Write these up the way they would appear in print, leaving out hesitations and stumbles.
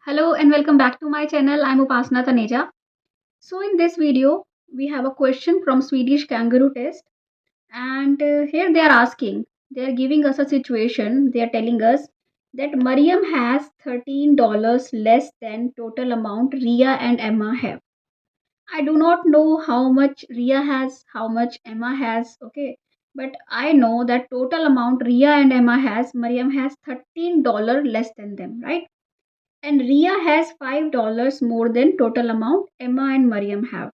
Hello and welcome back to my channel. I'm Upasana Taneja. So in this video, we have a question from Swedish Kangaroo Test, and here they are giving us a situation. They are telling us that Mariam has $13 less than total amount Ria and Emma have. I do not know how much Ria has, how much Emma has, okay, but I know that total amount Ria and Emma has, Mariam has $13 less than them, right? And Ria has $5 more than total amount Emma and Mariam have.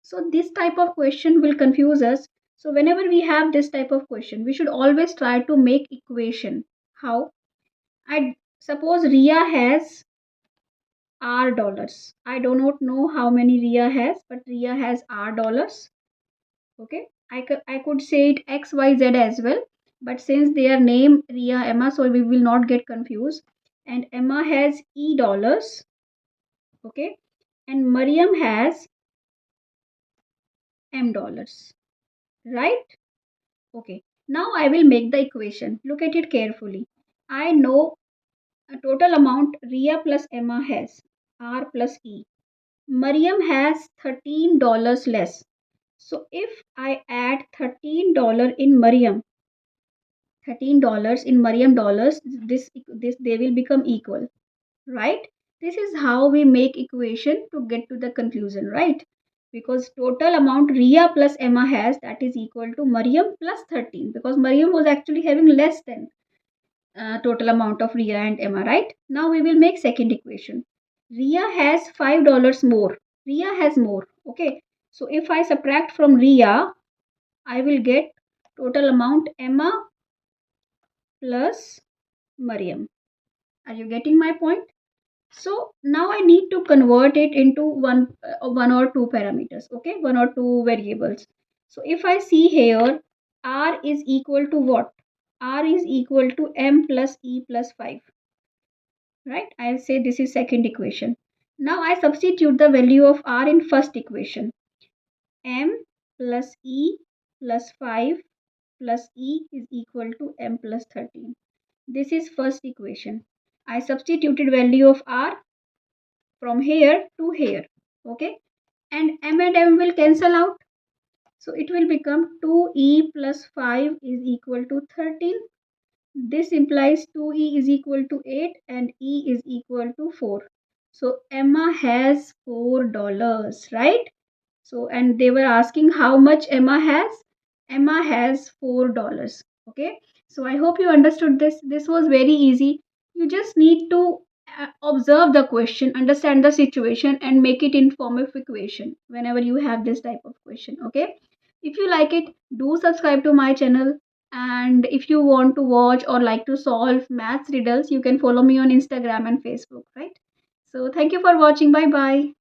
So this type of question will confuse us. So whenever we have this type of question, we should always try to make equation. How? I suppose Ria has R dollars. I do not know how many Ria has, but Ria has R dollars. Okay. I could say it XYZ as well. But since they are named Ria Emma, so we will not get confused. And Emma has E dollars. Okay, and Mariam has M dollars, right? Okay, now I will make the equation. Look at it carefully. I know a total amount Ria plus Emma has R plus E. Mariam has $13 less. So if I add $13 in Mariam, $13 in Mariam dollars, this they will become equal, right? This is how we make equation to get to the conclusion, right? Because total amount Ria plus Emma has, that is equal to Mariam plus 13, because Mariam was actually having less than total amount of Ria and Emma, right? Now we will make second equation. Ria has $5 more. Ria has more, okay? So if I subtract from Ria, I will get total amount Emma plus Mariam. Are you getting my point? So now I need to convert it into one or two parameters, okay, one or two variables. So if I see here, R is equal to what? R is equal to M plus E plus 5, right? I'll say this is second equation. Now I substitute the value of R in first equation. M plus E plus 5 plus E is equal to M plus 13. This is first equation. I substituted value of R from here to here, okay, and M will cancel out, so it will become 2e plus 5 is equal to 13. This implies 2e is equal to 8 and e is equal to 4. So Emma has $4, right? So and they were asking how much Emma has. Emma has $4, okay? So I hope you understood this. This was very easy. You just need to observe the question, understand the situation, and make it in form of equation whenever you have this type of question, okay? If you like it, do subscribe to my channel. And if you want to watch or like to solve maths riddles, you can follow me on Instagram and Facebook, right? So thank you for watching. Bye bye.